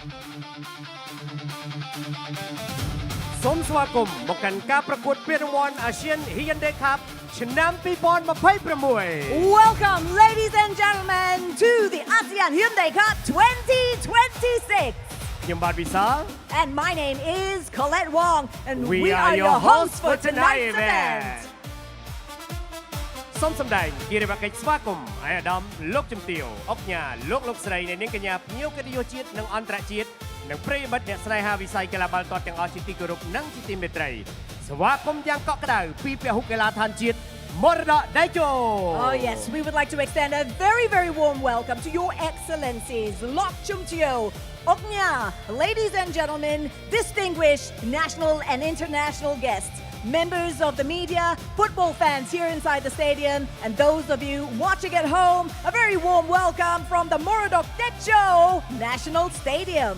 សូមស្វាគមន៍មកកាន់ការប្រកួតពានរង្វាន់ ASEAN Hyundai Cup ឆ្នាំ2026 Welcome, ladies and gentlemen, to the ASEAN Hyundai Cup 2026. ខ្ញុំបាទវិសាល And my name is Colette Wong, and We are your hosts for tonight's event. សូមសម្ដែងគិរិយាកិច្ចស្វាគមន៍អាយដាមលោកជំទាវអុកញ៉ាលោកស្រីអ្នកនាងកញ្ញាភ្ញៀវកិត្តិយសជាតិនិងអន្តរជាតិនិងប្រិយមិត្តអ្នកស្នេហាវិស័យកីឡាបាល់ទាត់ទាំងអស់ជាទីគោរពនិងជាទីមេត្រីស្វាគមន៍យ៉ាងកក់ក្ដៅពីពហុកីឡដ្ឋានជាតិមរតកដៃជោ Oh yes, we would like to extend a very, very warm welcome to your excellencies, Lok Chum Teo, Oknya, ladies and gentlemen, distinguished national and international guests, members of the media, football fans here inside the stadium, and those of you watching at home, a very warm welcome from the Moradok Techo National Stadium.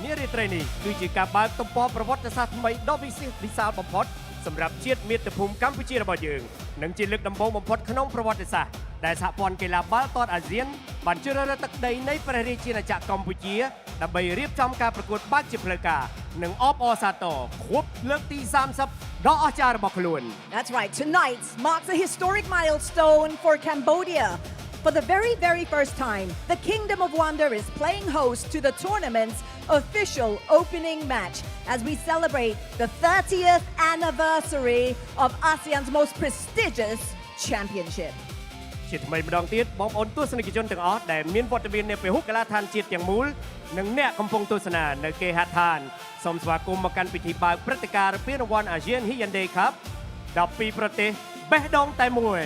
នារីត្រីនេះគឺជាការបើកទំព័រប្រវត្តិសាស្ត្រថ្មីដ៏វិសាលបំផុតសម្រាប់ជាតិមាតុភូមិកម្ពុជារបស់យើងនិងជាលើកដំបូងបំផុតក្នុងប្រវត្តិសាស្ត្រដែលសហព័ន្ធកីឡាបាល់ទាត់អាស៊ានបានជ្រើសរើសទឹកដីនៃព្រះរាជាណាចក្រកម្ពុជាដើម្បីរៀបចំការប្រកួតបើកជាផ្លូវការនិងអបអរសាទរខួបលើកទី30ដ៏អស្ចារ្យរបស់ខ្លួន That's right. Tonight marks a historic milestone for Cambodia. For the very, very first time, the Kingdom of Wonder is playing host to the tournament's official opening match as we celebrate the 30th anniversary of ASEAN's most prestigious championship. ជាថ្មីម្ដងទៀតបងប្អូនទស្សនិកជនទាំងអស់ដែលមានវត្តមាននៅពហុកីឡដ្ឋានជាតិទាំងមូលនិងអ្នកកំពុងទស្សនានៅគេហដ្ឋានសូមស្វាគមន៍មកកាន់ពិធីបើកព្រឹត្តិការណ៍ពានរង្វាន់ ASEAN Hyundai Cup 12ប្រទេសបេះដូងតែមួយ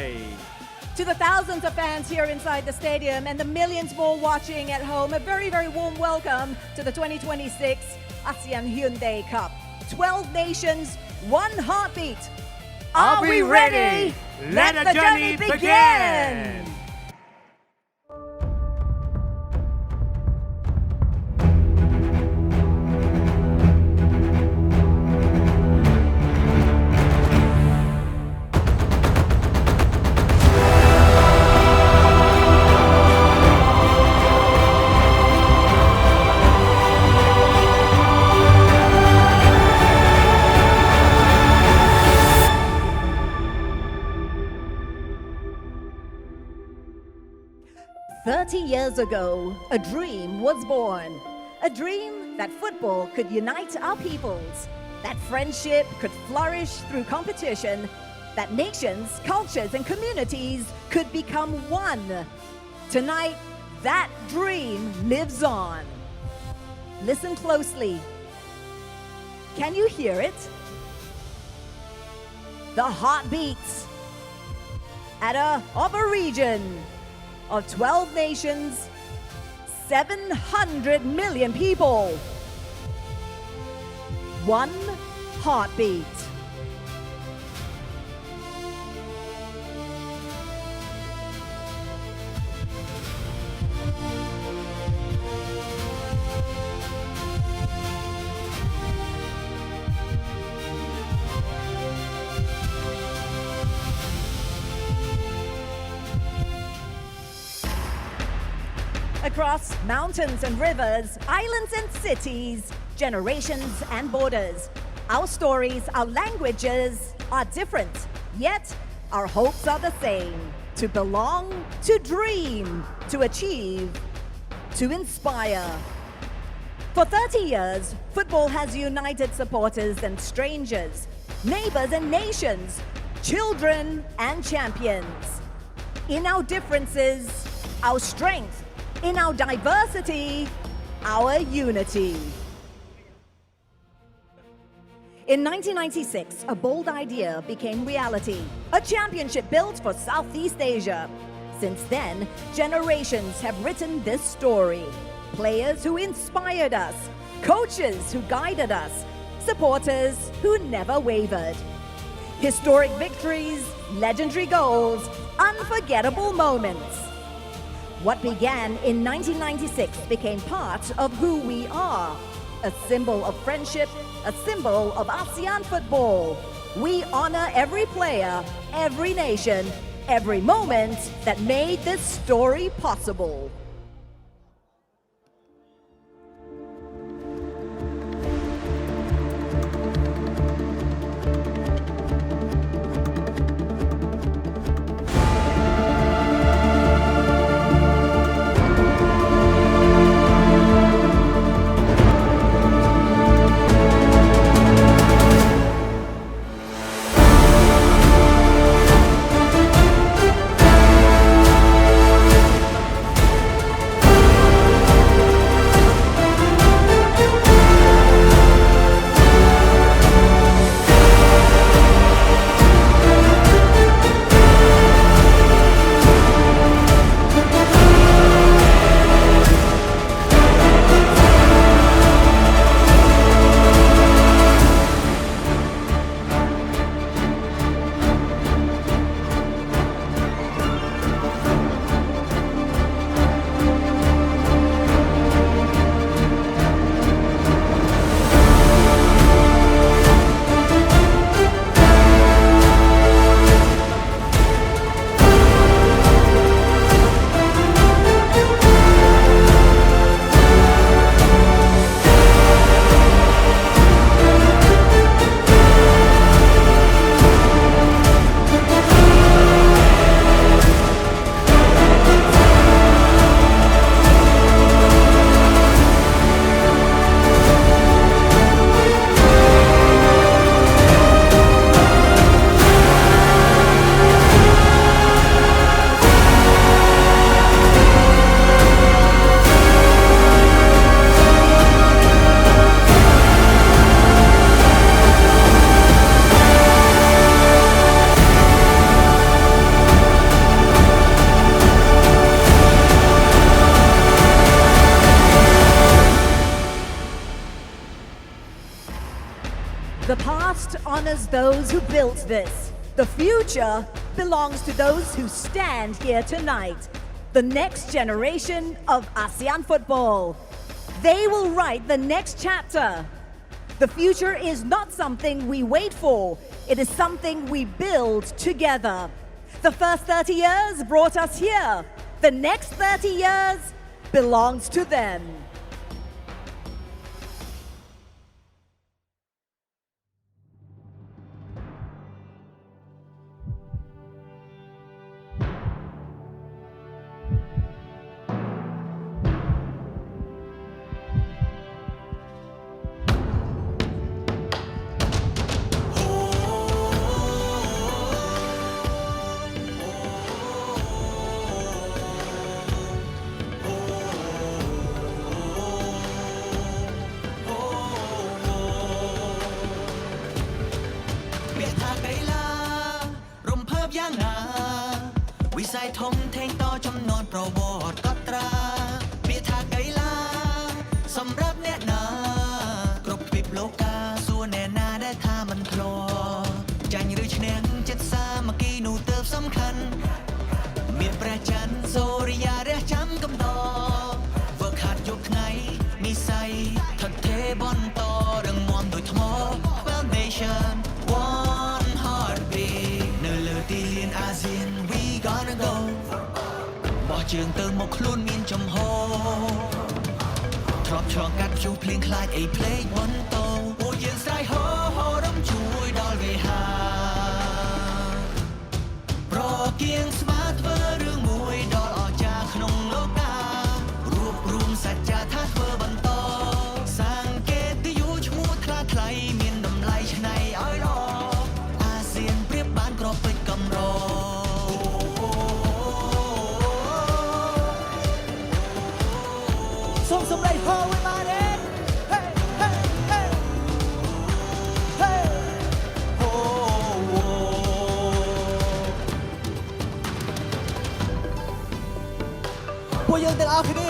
To the thousands of fans here inside the stadium and the millions more watching at home, a very, very warm welcome to the 2026 ASEAN Hyundai Cup. 12 nations, one heartbeat. Are we ready? Let the journey begin! Years ago, a dream was born. A dream that football could unite our peoples, that friendship could flourish through competition, that nations, cultures, and communities could become one. Tonight, that dream lives on. Listen closely. Can you hear it? The heartbeats of a region of 12 nations, 700 million people. One heartbeat. Across mountains and rivers, islands and cities, generations and borders, our stories, our languages are different, yet our hopes are the same: to belong, to dream, to achieve, to inspire. For 30 years, football has united supporters and strangers, neighbors and nations, children and champions. In our differences, our strength. In our diversity, our unity. In 1996, a bold idea became reality. A championship built for Southeast Asia. Since then, generations have written this story. Players who inspired us, coaches who guided us, supporters who never wavered. Historic victories, legendary goals, unforgettable moments. What began in 1996 became part of who we are. A symbol of friendship, a symbol of ASEAN football. We honor every player, every nation, every moment that made this story possible. The past honors those who built this. The future belongs to those who stand here tonight. The next generation of ASEAN football. They will write the next chapter. The future is not something we wait for. It is something we build together. The first 30 years brought us here. The next 30 years belongs to them.วิสัยทงเทงต่อจำนวนประวัติก็ตราเบียทาไกลาสำรับแน่นากรบปิบโลกาส่วนแน่นาได้ท่ามันโผล่จันหรือชเนงเจ็ดสามากีนูเติบสำคัญเมียนประจันโซริยาเรียจำกำดอเวิร์กขาดยกไงมีใส่ทัดเทบอลต่อเรื่องมอมโดยทมอ Foundation One Heartbeat เนเลือตีเลียนอาเซียนgonna go บ่trường từ mộtខ្លួនមានចំហទ្របឆ្លងកាត់ជួបភ្លៀងខ្លាចអីភ្លេចបន្ទោពួកយើងស្រ័យហោរំជួយដល់គេហាប្រគៀងស្មាធ្វើរឿងមួយដល់អស្ចារ្យក្នុងលោកការួបរวมសច្ចថាធ្វើបន្តសង្កេតយុឈ្មោះថ្លាថ្លៃមានតម្លៃឆ្នៃឲ្យរអាស៊ានប្រៀបបានក្របពេជ្រកម្រส่งสำไรฮอไว้มาเด้เฮ้เฮ้เฮ้เฮ้โอ้ពួកយើងទាំងអស់គ្នា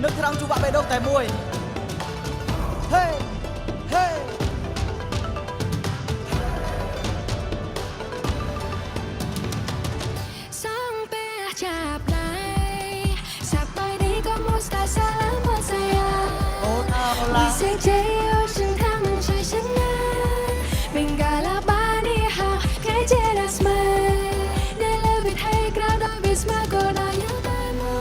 នឹកត្រង់ជួបបេះដូងតែមួយហេហេ为谁只有是他们谁深爱เป็นกาลาบานีฮาแค่เจลัสมาในเลวิทให้กระดองวิสมาก็ได้ยังได้มั้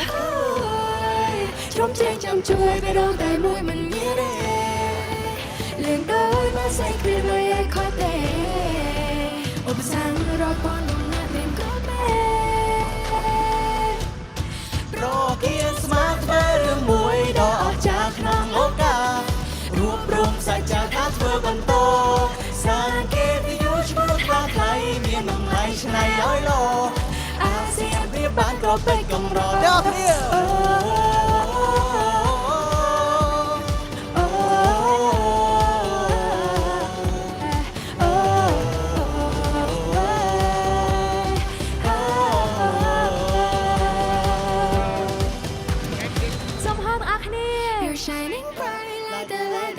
ยชมเจงจำช่วยไปร้องแต่มวยมันมีเร่เลื่อนโดยมาใส่ครีมเลยคอยเตะอุปสรรครอคอยลงน้าเต็มก็แม่รอเกียร์สมาร์ทเรื่องมวยดอกออกจากนองโอการวบรวมสัจจะท้าเธอบันโตสังเกตยุชมุทาใครมีน้องไหลชนายอ้อยโลอาเซียนเรียบบ้านก็ไปกำรอดอกเดียว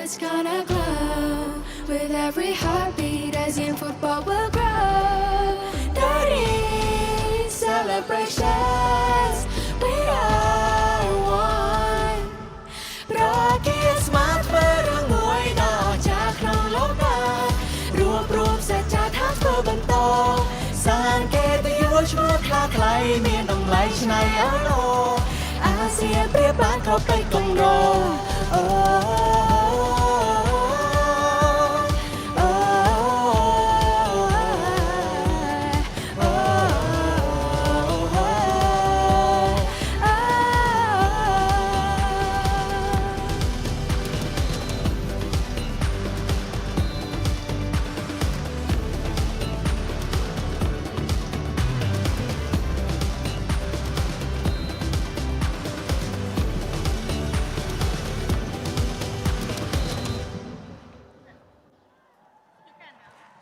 It's gonna glow with every heartbeat. ASEAN football will grow. 30 celebrations. We are one. ประเกียร์สมาร์ทเพื่อเรื่องมวยดอกจากครองโลการวบรวมสัจจะท้าเธอบันโตสังเกตยุชมุทาใครมีน้องไหลชนายอ้อยโลอาเซียนเปรียบบ้านเขาไปกำรอ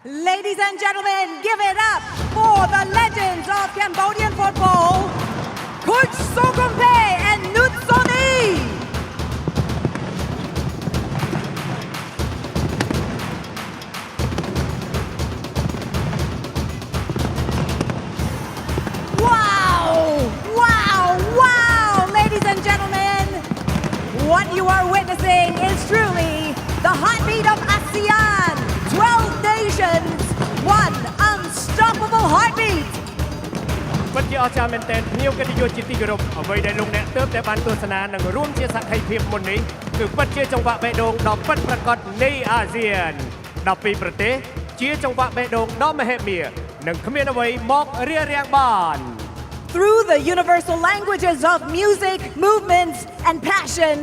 Ladies and gentlemen, give it up for the legends of Cambodian football, Coach Sokompe and Nutsoni. heartbeat of ASEAN. 12 nations, one unstoppable heartbeat. ពិតជាអស្ចារ្យមែនទែនភ្ញៀវកិត្តិយសជាទីគោរពអ្វីដែលលោកអ្នកទើបតែបានទស្សនានិងរួមជាសក្ខីភាពមុននេះគឺពិតជាចង្វាក់បេះដូងដ៏ពិតប្រាកដនៃអាស៊ាន12ប្រទេសជាចង្វាក់បេះដូងដ៏មហិមានិងគ្មានអ្វីមករារាំងបាន Through the universal languages of music, movement, and passion,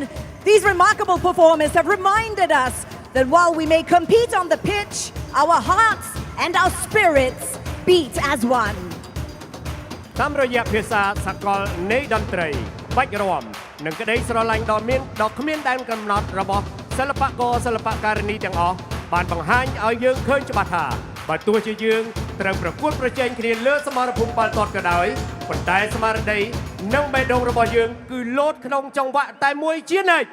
these remarkable performers have reminded us that while we may compete on the pitch, our hearts and our spirits beat as one. តាមរយៈភាសាសកលនៃតន្ត្រីបាច់រាំនិងក្តីស្រឡាញ់ដ៏គ្មានដែនកំណត់របស់សិល្បករសិល្បការិនីទាំងអស់បានបង្ហាញឲ្យយើងឃើញច្បាស់ថាបើទោះជាយើងត្រូវប្រកួតប្រជែងគ្នាលើសមរភូមិបាល់ទាត់ក៏ដោយប៉ុន្តែស្មារតីនិងបេះដូងរបស់យើងគឺលោតក្នុងចង្វាក់តែមួយជានិច្ច